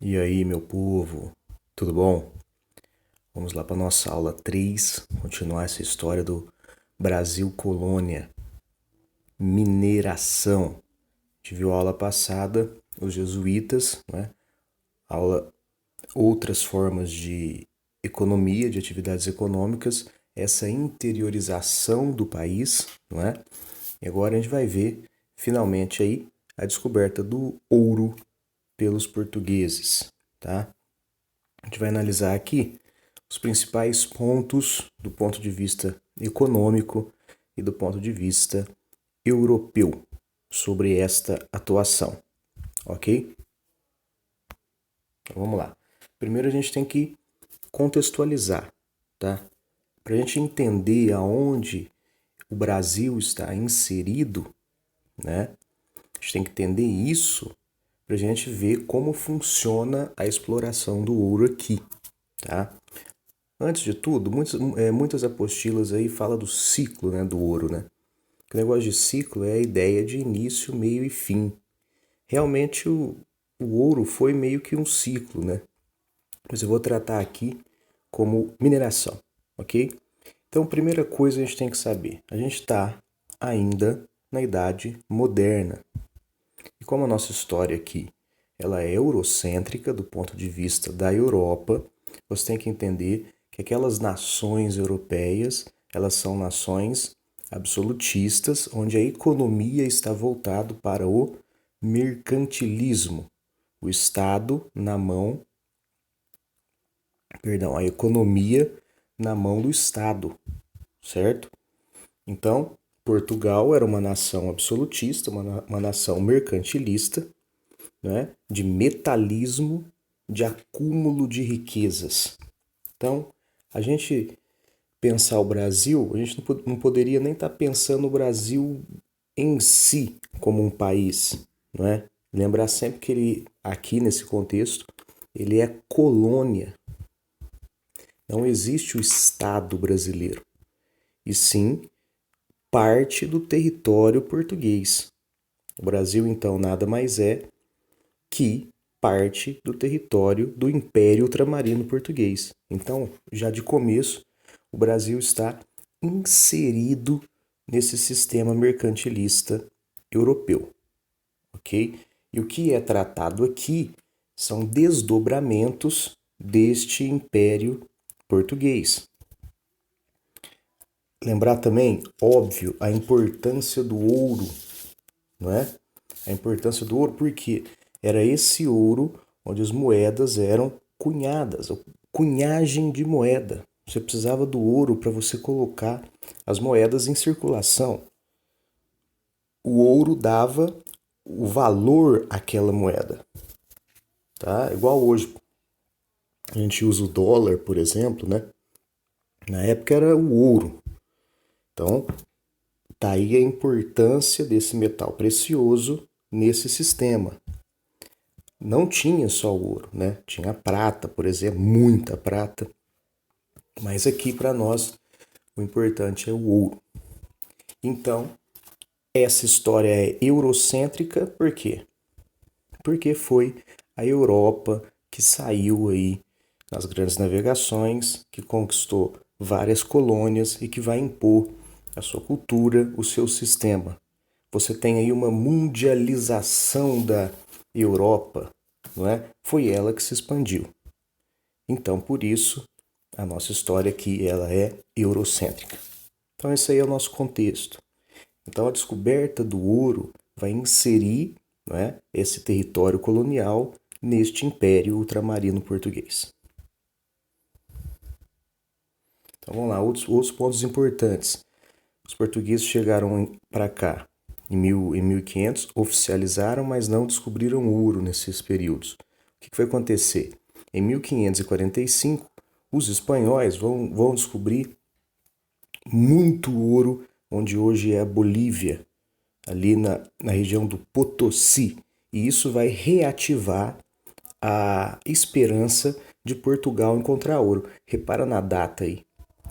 E aí, meu povo, tudo bom? Vamos lá para nossa aula 3, continuar essa história do Brasil colônia, mineração. A gente viu a aula passada, os jesuítas, né? Aula, outras formas de economia, de atividades econômicas, essa interiorização do país, não é? E agora a gente vai ver, finalmente aí, a descoberta do ouro pelos portugueses, tá? A gente vai analisar aqui os principais pontos do ponto de vista econômico e do ponto de vista europeu sobre esta atuação, ok? Então vamos lá. Primeiro a gente tem que contextualizar, tá? Para a gente entender aonde o Brasil está inserido, né? A gente tem que entender isso para a gente ver como funciona a exploração do ouro aqui, tá? Antes de tudo, muitas apostilas aí falam do ciclo, né, do ouro, né? O negócio de ciclo é a ideia de início, meio e fim. Realmente o ouro foi meio que um ciclo, né? Mas eu vou tratar aqui como mineração, ok? Então, primeira coisa a gente tem que saber, a gente está ainda na Idade Moderna. E como a nossa história aqui ela é eurocêntrica do ponto de vista da Europa, você tem que entender que aquelas nações europeias, elas são nações absolutistas, onde a economia está voltado para o mercantilismo, o Estado na mão, perdão, a economia na mão do Estado, certo? Então, Portugal era uma nação absolutista, uma nação mercantilista, né, de metalismo, de acúmulo de riquezas. Então, a gente pensar o Brasil, a gente não poderia nem estar pensando o Brasil em si como um país, não é? Lembrar sempre que ele, aqui nesse contexto, ele é colônia. Não existe o Estado brasileiro, e sim parte do território português. O Brasil, então, nada mais é que parte do território do Império Ultramarino Português. Então, já de começo, o Brasil está inserido nesse sistema mercantilista europeu, ok? E o que é tratado aqui são desdobramentos deste Império Português. Lembrar também, óbvio, a importância do ouro, não é? A importância do ouro porque era esse ouro onde as moedas eram cunhadas, cunhagem de moeda. Você precisava do ouro para você colocar as moedas em circulação. O ouro dava o valor àquela moeda, tá? Igual hoje a gente usa o dólar, por exemplo, né? Na época era o ouro. Então, tá aí a importância desse metal precioso nesse sistema. Não tinha só o ouro, né? Tinha prata, por exemplo, muita prata. Mas aqui para nós o importante é o ouro. Então, essa história é eurocêntrica, por quê? Porque foi a Europa que saiu aí nas grandes navegações, que conquistou várias colônias e que vai impor a sua cultura, o seu sistema. Você tem aí uma mundialização da Europa, não é? Foi ela que se expandiu. Então, por isso, a nossa história aqui ela é eurocêntrica. Então, esse aí é o nosso contexto. Então, a descoberta do ouro vai inserir, não é, esse território colonial neste império ultramarino português. Então, vamos lá, outros pontos importantes. Os portugueses chegaram para cá em 1500, oficializaram, mas não descobriram ouro nesses períodos. O que vai acontecer? Em 1545, os espanhóis vão descobrir muito ouro onde hoje é a Bolívia, ali na região do Potosí. E isso vai reativar a esperança de Portugal encontrar ouro. Repara na data aí.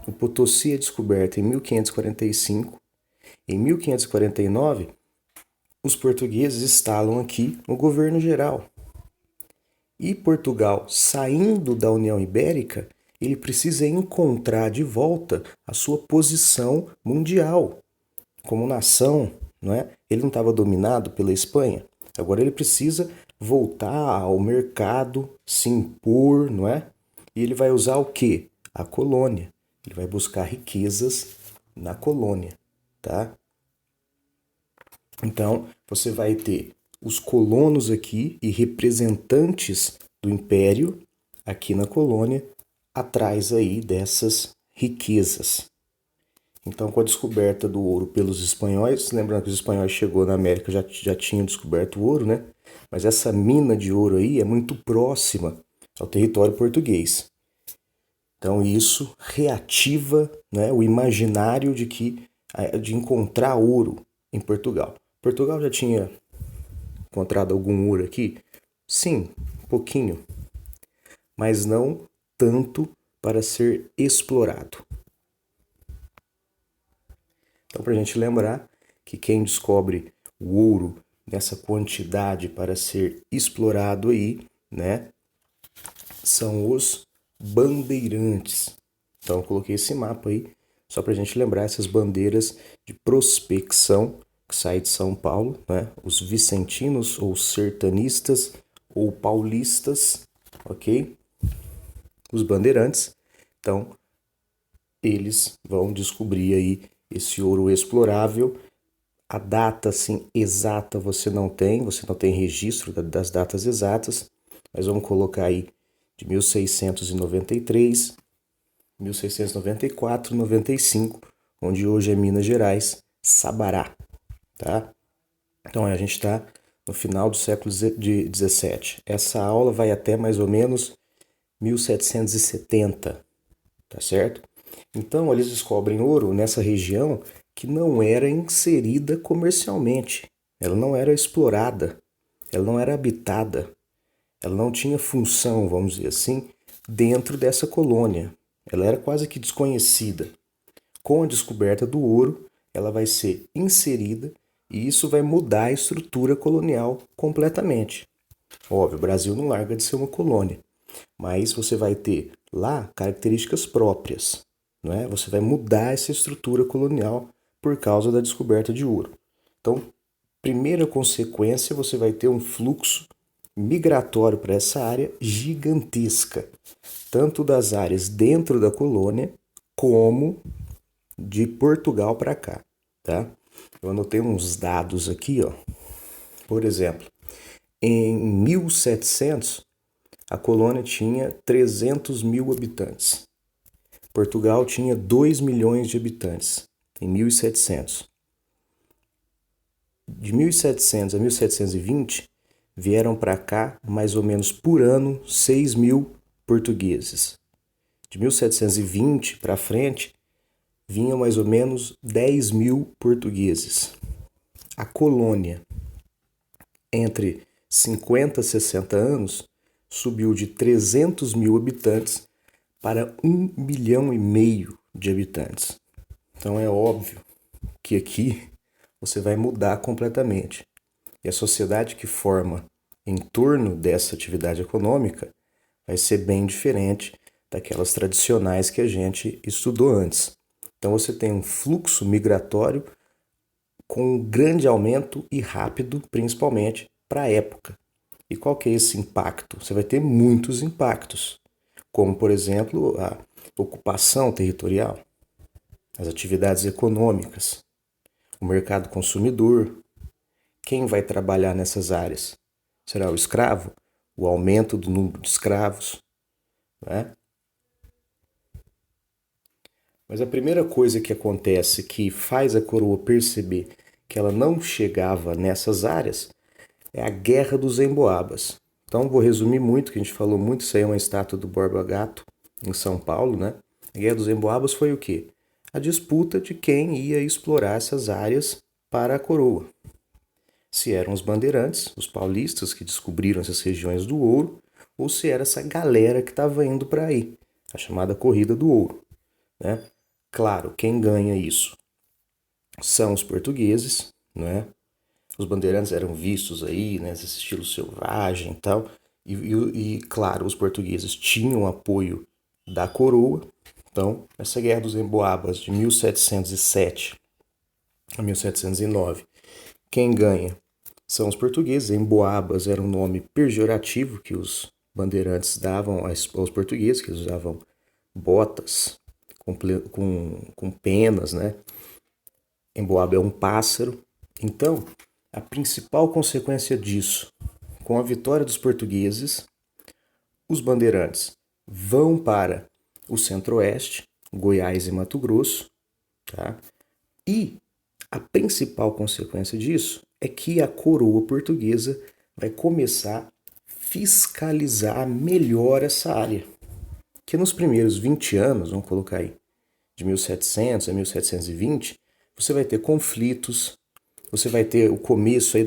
O Potosí é descoberto em 1545. Em 1549, os portugueses instalam aqui o governo geral. E Portugal, saindo da União Ibérica, ele precisa encontrar de volta a sua posição mundial como nação, não é? Ele não estava dominado pela Espanha. Agora ele precisa voltar ao mercado, se impor, não é? E ele vai usar o quê? A colônia. Ele vai buscar riquezas na colônia, tá? Então, você vai ter os colonos aqui e representantes do império aqui na colônia, atrás aí dessas riquezas. Então, com a descoberta do ouro pelos espanhóis, lembrando que os espanhóis chegou na América já tinham descoberto o ouro, né? Mas essa mina de ouro aí é muito próxima ao território português. Então, isso reativa, né, o imaginário de encontrar ouro em Portugal. Portugal já tinha encontrado algum ouro aqui? Sim, um pouquinho, mas não tanto para ser explorado. Então, para a gente lembrar que quem descobre o ouro nessa quantidade para ser explorado aí, né, são os bandeirantes. Então, eu coloquei esse mapa aí só para a gente lembrar essas bandeiras de prospecção que sai de São Paulo, né? Os vicentinos ou sertanistas ou paulistas, ok? Os bandeirantes. Então, eles vão descobrir aí esse ouro explorável. A data assim exata você não tem registro das datas exatas, mas vamos colocar aí de 1693, 1694, 95, onde hoje é Minas Gerais, Sabará, tá? Então a gente está no final do século XVII. Essa aula vai até mais ou menos 1770, tá certo? Então eles descobrem ouro nessa região que não era inserida comercialmente, ela não era explorada, ela não era habitada, ela não tinha função, vamos dizer assim, dentro dessa colônia. Ela era quase que desconhecida. Com a descoberta do ouro, ela vai ser inserida e isso vai mudar a estrutura colonial completamente. Óbvio, o Brasil não larga de ser uma colônia, mas você vai ter lá características próprias, não é? Você vai mudar essa estrutura colonial por causa da descoberta de ouro. Então, primeira consequência, você vai ter um fluxo migratório para essa área gigantesca, tanto das áreas dentro da colônia como de Portugal para cá, tá? Eu anotei uns dados aqui, ó. Por exemplo, em 1700 a colônia tinha 300 mil habitantes. Portugal tinha 2 milhões de habitantes em 1700. De 1700 a 1720, vieram para cá, mais ou menos por ano, 6 mil portugueses. De 1720 para frente, vinham mais ou menos 10 mil portugueses. A colônia, entre 50 e 60 anos, subiu de 300 mil habitantes para 1,5 milhão de habitantes. Então é óbvio que aqui você vai mudar completamente. E a sociedade que forma em torno dessa atividade econômica vai ser bem diferente daquelas tradicionais que a gente estudou antes. Então você tem um fluxo migratório com um grande aumento e rápido, principalmente para a época. E qual que é esse impacto? Você vai ter muitos impactos, como por exemplo a ocupação territorial, as atividades econômicas, o mercado consumidor. Quem vai trabalhar nessas áreas? Será o escravo? O aumento do número de escravos? Né? Mas a primeira coisa que acontece que faz a coroa perceber que ela não chegava nessas áreas é a Guerra dos Emboabas. Então vou resumir muito, que a gente falou muito, isso aí é uma estátua do Borba Gato em São Paulo, né? A Guerra dos Emboabas foi o quê? A disputa de quem ia explorar essas áreas para a coroa. Se eram os bandeirantes, os paulistas que descobriram essas regiões do ouro, ou se era essa galera que estava indo para aí, a chamada Corrida do Ouro, né? Claro, quem ganha isso são os portugueses, né? Os bandeirantes eram vistos aí, né, esse estilo selvagem e tal, Claro, os portugueses tinham apoio da coroa. Então, essa Guerra dos Emboabas de 1707 a 1709, quem ganha são os portugueses. Emboabas era um nome pejorativo que os bandeirantes davam aos portugueses, que usavam botas com penas, né? Emboaba é um pássaro. Então, a principal consequência disso, com a vitória dos portugueses, os bandeirantes vão para o centro-oeste, Goiás e Mato Grosso, tá? E a principal consequência disso é que a coroa portuguesa vai começar a fiscalizar melhor essa área. Que nos primeiros 20 anos, vamos colocar aí, de 1700 a 1720, você vai ter conflitos, você vai ter o começo aí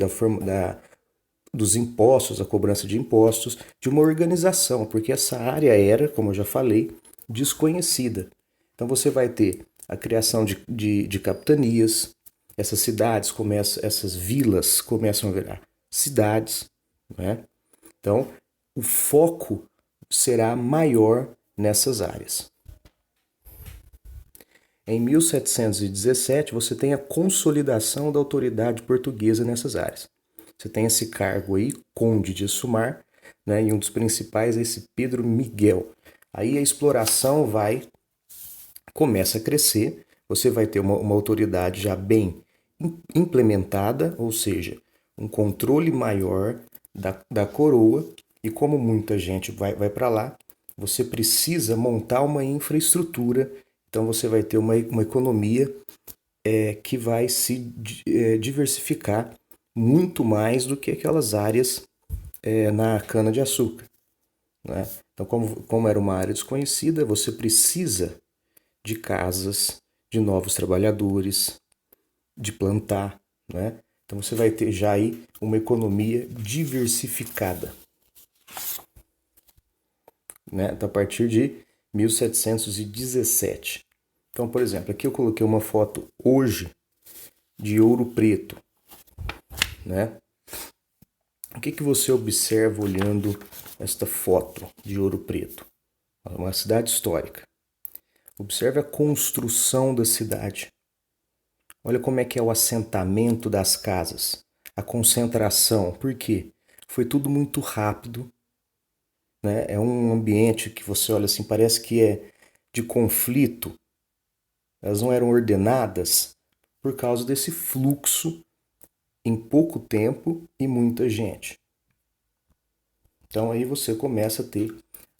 dos impostos, a cobrança de impostos, de uma organização, porque essa área era, como eu já falei, desconhecida. Então você vai ter a criação de capitanias, essas cidades começam, essas vilas começam a virar cidades, né? Então o foco será maior nessas áreas. Em 1717, você tem a consolidação da autoridade portuguesa nessas áreas. Você tem esse cargo aí, Conde de Sumar, né? E um dos principais é esse Pedro Miguel. Aí a exploração começa a crescer, você vai ter uma autoridade já bem implementada, ou seja, um controle maior da coroa, e como muita gente vai para lá, você precisa montar uma infraestrutura, então você vai ter uma economia que vai se diversificar muito mais do que aquelas áreas na cana-de-açúcar. Né? Então, como era uma área desconhecida, você precisa de casas, de novos trabalhadores, de plantar, né? Então você vai ter já aí uma economia diversificada, né? Então, a partir de 1717. Então, por exemplo, aqui eu coloquei uma foto hoje de Ouro Preto, né? O que você observa olhando esta foto de Ouro Preto? Uma cidade histórica. Observe a construção da cidade. Olha como é que é o assentamento das casas, a concentração. Por quê? Foi tudo muito rápido, né? É um ambiente que você olha assim, parece que é de conflito. Elas não eram ordenadas por causa desse fluxo em pouco tempo e muita gente. Então aí você começa a ter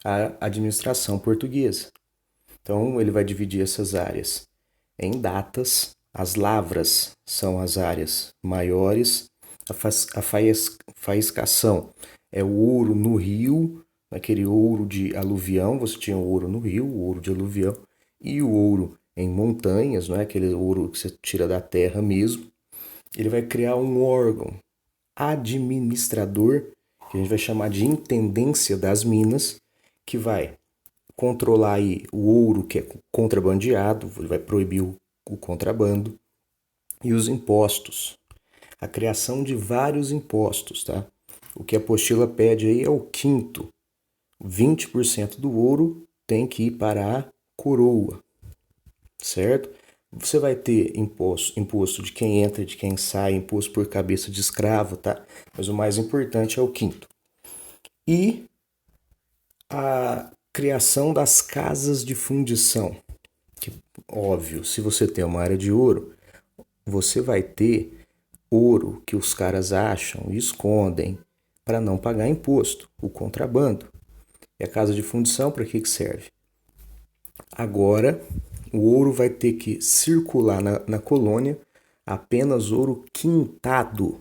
a administração portuguesa. Então ele vai dividir essas áreas em datas. As lavras são as áreas maiores. A faiscação é o ouro no rio, aquele ouro de aluvião. Você tinha o ouro no rio, o ouro de aluvião, e o ouro em montanhas, não é aquele ouro que você tira da terra mesmo. Ele vai criar um órgão administrador, que a gente vai chamar de intendência das minas, que vai controlar aí o ouro que é contrabandeado, ele vai proibir o contrabando, e os impostos. A criação de vários impostos, tá? O que a apostila pede aí é o quinto. 20% do ouro tem que ir para a coroa, certo? Você vai ter imposto de quem entra, de quem sai, imposto por cabeça de escravo, tá? Mas o mais importante é o quinto. E a criação das casas de fundição. Que, óbvio, se você tem uma área de ouro, você vai ter ouro que os caras acham e escondem para não pagar imposto, o contrabando. E a casa de fundição, para que serve? Agora, o ouro vai ter que circular na colônia apenas ouro quintado.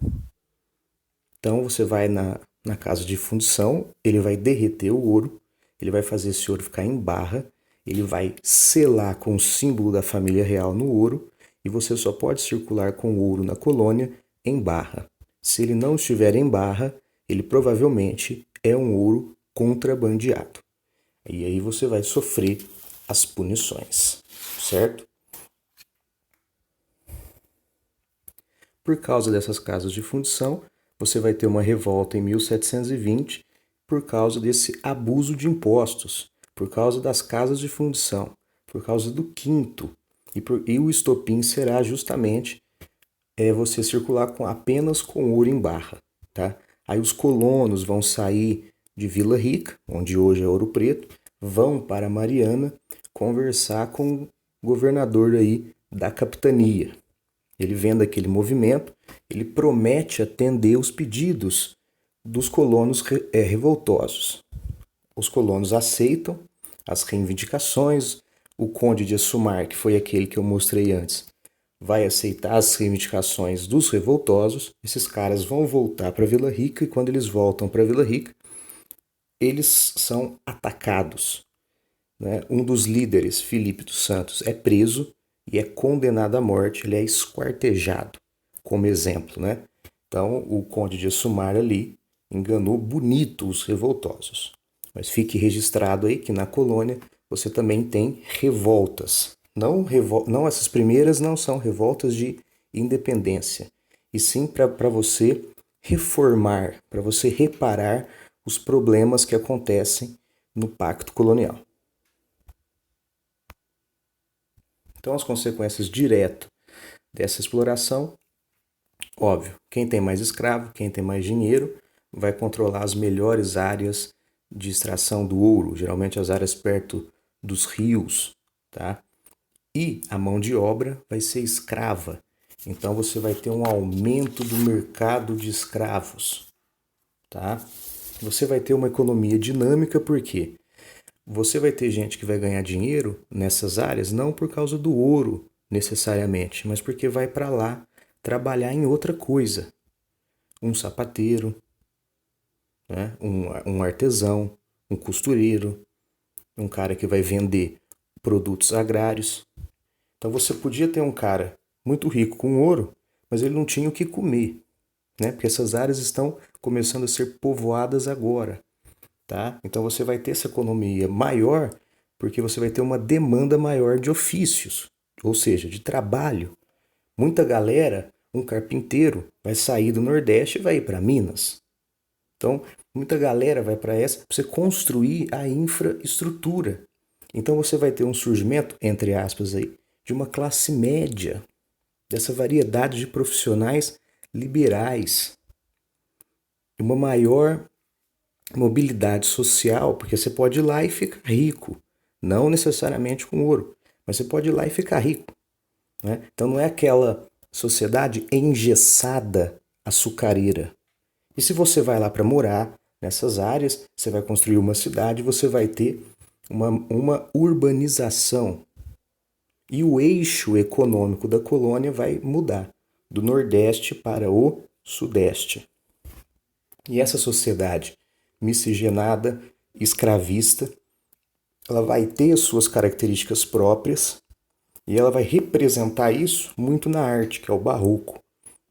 Então, você vai na casa de fundição, ele vai derreter o ouro, ele vai fazer esse ouro ficar em barra, ele vai selar com o símbolo da família real no ouro, e você só pode circular com o ouro na colônia em barra. Se ele não estiver em barra, ele provavelmente é um ouro contrabandeado. E aí você vai sofrer as punições, certo? Por causa dessas casas de fundição, você vai ter uma revolta em 1720 por causa desse abuso de impostos, por causa das casas de fundição, por causa do quinto. E o estopim será justamente você circular apenas com ouro em barra. Tá? Aí os colonos vão sair de Vila Rica, onde hoje é Ouro Preto, vão para Mariana conversar com o governador aí da capitania. Ele vendo aquele movimento, ele promete atender os pedidos dos colonos revoltosos. Os colonos aceitam as reivindicações. O conde de Assumar, que foi aquele que eu mostrei antes, vai aceitar as reivindicações dos revoltosos. Esses caras vão voltar para Vila Rica e quando eles voltam para Vila Rica, eles são atacados. Né? Um dos líderes, Felipe dos Santos, é preso e é condenado à morte. Ele é esquartejado, como exemplo. Né? Então, o conde de Assumar ali enganou bonito os revoltosos. Mas fique registrado aí que na colônia você também tem revoltas. Não, essas primeiras não são revoltas de independência, e sim para você reformar, para você reparar os problemas que acontecem no Pacto Colonial. Então, as consequências diretas dessa exploração, óbvio, quem tem mais escravo, quem tem mais dinheiro, vai controlar as melhores áreas de extração do ouro, geralmente as áreas perto dos rios, tá? E a mão de obra vai ser escrava. Então você vai ter um aumento do mercado de escravos, tá? Você vai ter uma economia dinâmica porque você vai ter gente que vai ganhar dinheiro nessas áreas não por causa do ouro necessariamente, mas porque vai para lá trabalhar em outra coisa. Um sapateiro, né? um artesão, um costureiro, um cara que vai vender produtos agrários. Então você podia ter um cara muito rico com ouro, mas ele não tinha o que comer, né? Porque essas áreas estão começando a ser povoadas agora, tá? Então você vai ter essa economia maior porque você vai ter uma demanda maior de ofícios, ou seja, de trabalho. Muita galera, um carpinteiro, vai sair do Nordeste e vai ir para Minas. Então, muita galera vai para essa para você construir a infraestrutura. Então você vai ter um surgimento, entre aspas, aí, de uma classe média, dessa variedade de profissionais liberais, uma maior mobilidade social, porque você pode ir lá e ficar rico, não necessariamente com ouro, mas você pode ir lá e ficar rico. Né? Então não é aquela sociedade engessada açucareira. E se você vai lá para morar nessas áreas, você vai construir uma cidade, você vai ter uma urbanização. E o eixo econômico da colônia vai mudar do Nordeste para o Sudeste. E essa sociedade miscigenada, escravista, ela vai ter suas características próprias e ela vai representar isso muito na arte, que é o barroco.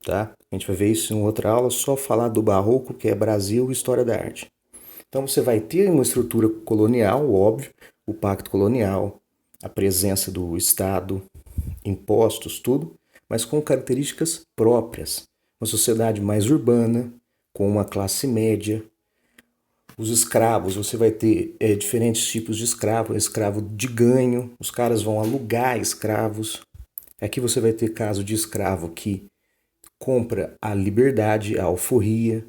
Tá? A gente vai ver isso em outra aula, só falar do barroco, que é Brasil e História da Arte. Então você vai ter uma estrutura colonial, óbvio, o pacto colonial, a presença do Estado, impostos, tudo, mas com características próprias. Uma sociedade mais urbana, com uma classe média. Os escravos, você vai ter diferentes tipos de escravo, escravo de ganho, os caras vão alugar escravos. Aqui você vai ter caso de escravo que compra a liberdade, a alforria,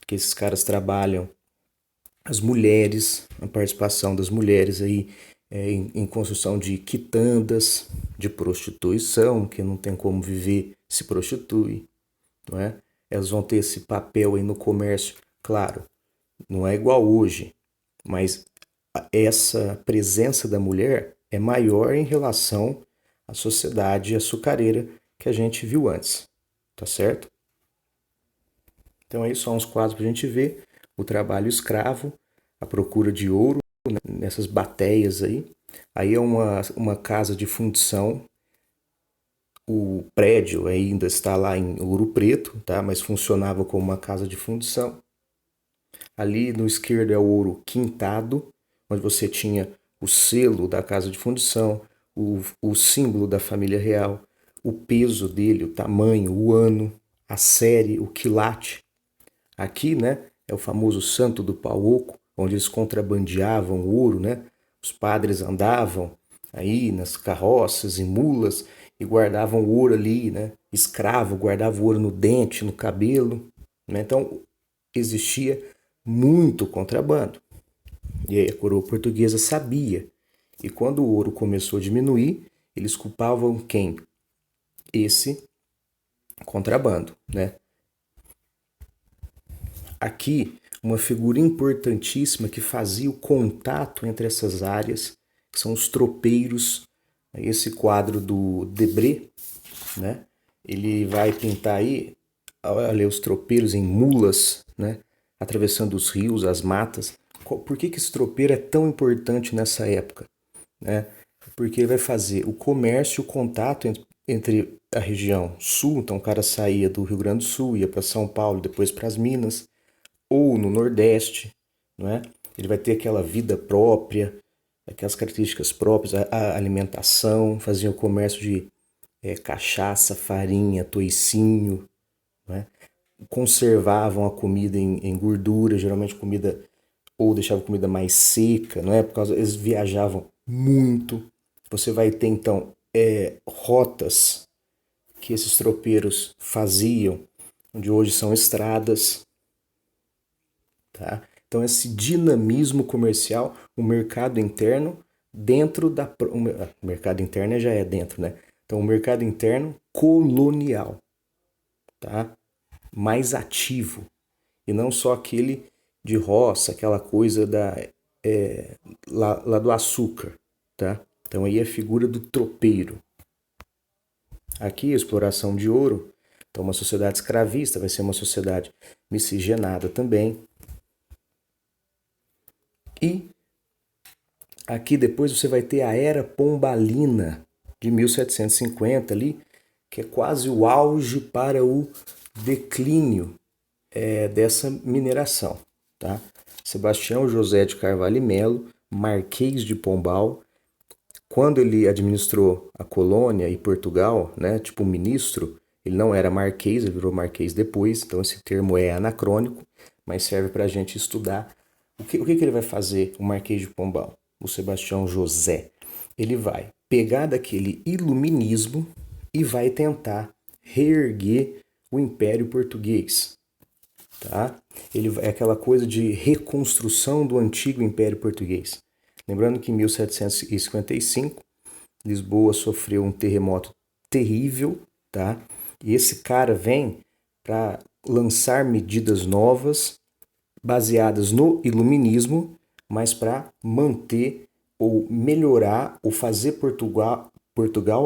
que esses caras trabalham. As mulheres, a participação das mulheres aí em construção de quitandas, de prostituição, que não tem como viver se prostitui, não é? Elas vão ter esse papel aí no comércio, claro, não é igual hoje, mas essa presença da mulher é maior em relação à sociedade açucareira que a gente viu antes, tá certo? Então aí só uns quadros para a gente ver o trabalho escravo, a procura de ouro, né, nessas bateias aí. Aí é uma casa de fundição. O prédio ainda está lá em Ouro Preto, tá? Mas funcionava como uma casa de fundição. Ali no esquerdo é o ouro quintado, onde você tinha o selo da casa de fundição, o símbolo da família real, o peso dele, o tamanho, o ano, a série, o quilate. Aqui, né, é o famoso Santo do Pau Oco, onde eles contrabandeavam ouro, né? Os padres andavam aí nas carroças e mulas e guardavam o ouro ali, né? Escravo guardava o ouro no dente, no cabelo, né? Então existia muito contrabando. E aí a coroa portuguesa sabia. E quando o ouro começou a diminuir, eles culpavam quem? Esse contrabando, né? Aqui, uma figura importantíssima que fazia o contato entre essas áreas, que são os tropeiros. Esse quadro do Debré, né? Ele vai pintar aí, olha, os tropeiros em mulas, né? Atravessando os rios, as matas. Por que esse tropeiro é tão importante nessa época? Né? Porque ele vai fazer o comércio, o contato entre a região sul, então o cara saía do Rio Grande do Sul, ia para São Paulo, depois para as Minas, ou no Nordeste, não é? Ele vai ter aquela vida própria, aquelas características próprias, a alimentação, fazia o comércio de cachaça, farinha, toicinho, né? Conservavam a comida em gordura, geralmente comida, ou deixavam comida mais seca, não é? Por causa eles viajavam muito. Você vai ter então rotas que esses tropeiros faziam, onde hoje são estradas, tá? Então esse dinamismo comercial, o mercado interno dentro da o mercado interno já é dentro, né? Então o mercado interno colonial, tá? Mais ativo e não só aquele de roça, aquela coisa lá do açúcar, tá? Então aí é a figura do tropeiro. Aqui a exploração de ouro, então uma sociedade escravista vai ser uma sociedade miscigenada também. E aqui depois você vai ter a Era Pombalina de 1750 ali, que é quase o auge para o declínio dessa mineração, tá? Sebastião José de Carvalho e Melo, Marquês de Pombal, quando ele administrou a colônia e Portugal, né, tipo ministro, ele não era marquês, ele virou marquês depois, então esse termo é anacrônico, mas serve para a gente estudar o que ele vai fazer, o Marquês de Pombal, o Sebastião José. Ele vai pegar daquele iluminismo e vai tentar reerguer o Império Português. Tá? Ele é aquela coisa de reconstrução do antigo Império Português. Lembrando que em 1755, Lisboa sofreu um terremoto terrível, tá? E esse cara vem para lançar medidas novas, baseadas no iluminismo, mas para manter ou melhorar ou fazer Portugal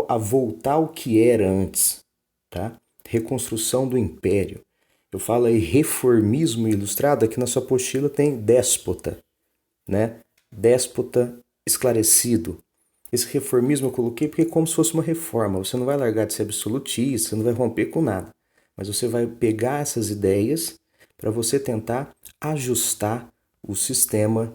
a voltar ao que era antes, tá? Reconstrução do império. Eu falo aí reformismo ilustrado, aqui na sua apostila tem déspota, né? Déspota esclarecido. Esse reformismo eu coloquei porque é como se fosse uma reforma. Você não vai largar de ser absolutista, você não vai romper com nada. Mas você vai pegar essas ideias para você tentar ajustar o sistema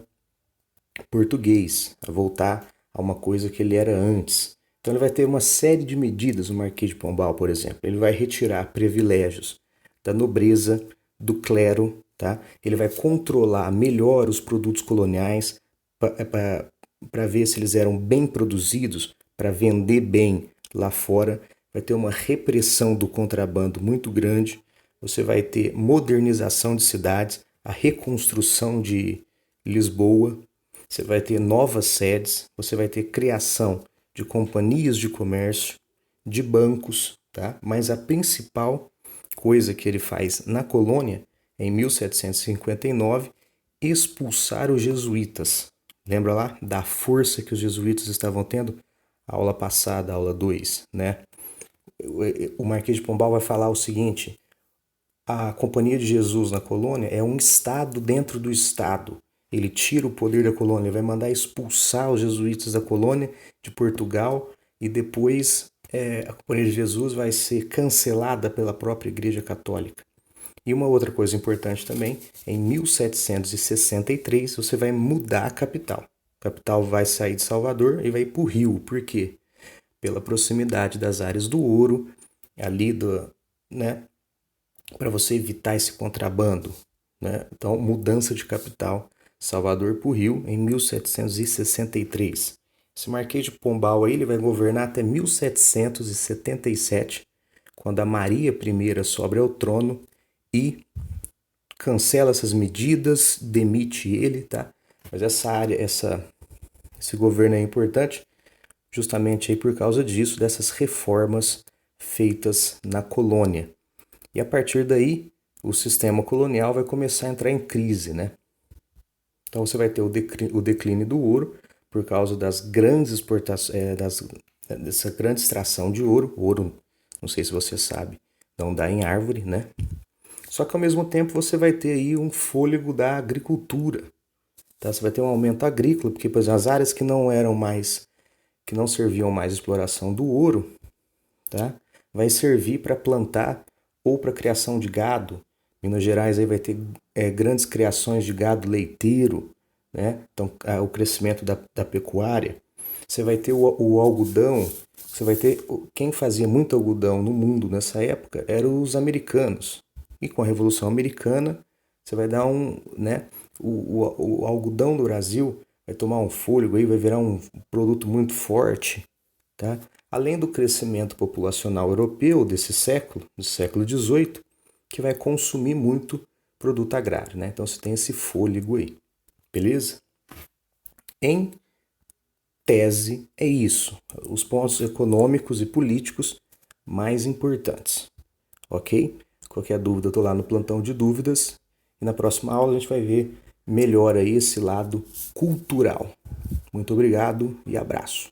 português, a voltar a uma coisa que ele era antes. Então ele vai ter uma série de medidas, o Marquês de Pombal, por exemplo. Ele vai retirar privilégios da nobreza, do clero, tá? Ele vai controlar melhor os produtos coloniais para ver se eles eram bem produzidos, para vender bem lá fora. Vai ter uma repressão do contrabando muito grande. Você vai ter modernização de cidades, a reconstrução de Lisboa. Você vai ter novas sedes, você vai ter criação de companhias de comércio, de bancos, tá? Mas a principal coisa que ele faz na colônia, em 1759, expulsar os jesuítas. Lembra lá da força que os jesuítas estavam tendo? Aula passada, aula 2, né? O Marquês de Pombal vai falar o seguinte: a Companhia de Jesus na colônia é um estado dentro do estado. Ele tira o poder da colônia, ele vai mandar expulsar os jesuítas da colônia de Portugal e depois a Companhia de Jesus vai ser cancelada pela própria Igreja Católica. E uma outra coisa importante também, em 1763 você vai mudar a capital. A capital vai sair de Salvador e vai ir para o Rio. Por quê? Pela proximidade das áreas do ouro, ali né, para você evitar esse contrabando, né? Então, mudança de capital, Salvador para o Rio, em 1763. Esse Marquês de Pombal aí, ele vai governar até 1777, quando a Maria I sobe ao trono e cancela essas medidas, demite ele, tá? Mas essa área, esse governo é importante justamente aí por causa disso, dessas reformas feitas na colônia. E a partir daí, o sistema colonial vai começar a entrar em crise, né? Então você vai ter o declínio do ouro por causa das grandes exportações, dessa grande extração de ouro. Ouro, não sei se você sabe, não dá em árvore, né? Só que ao mesmo tempo você vai ter aí um fôlego da agricultura. Tá? Você vai ter um aumento agrícola, porque por exemplo, as áreas que não serviam mais à exploração do ouro, tá? Vai servir para plantar ou para criação de gado. Minas Gerais aí vai ter grandes criações de gado leiteiro, né? Então o crescimento da pecuária. Você vai ter o algodão. Você vai ter quem fazia muito algodão no mundo nessa época eram os americanos. E com a Revolução Americana você vai dar né? O algodão do Brasil vai tomar um fôlego aí, vai virar um produto muito forte, tá? Além do crescimento populacional europeu desse século, do século XVIII, que vai consumir muito produto agrário, né? Então você tem esse fôlego aí, beleza? Em tese, é isso. Os pontos econômicos e políticos mais importantes, ok? Qualquer dúvida, eu estou lá no plantão de dúvidas. E na próxima aula a gente vai ver melhor aí esse lado cultural. Muito obrigado e abraço.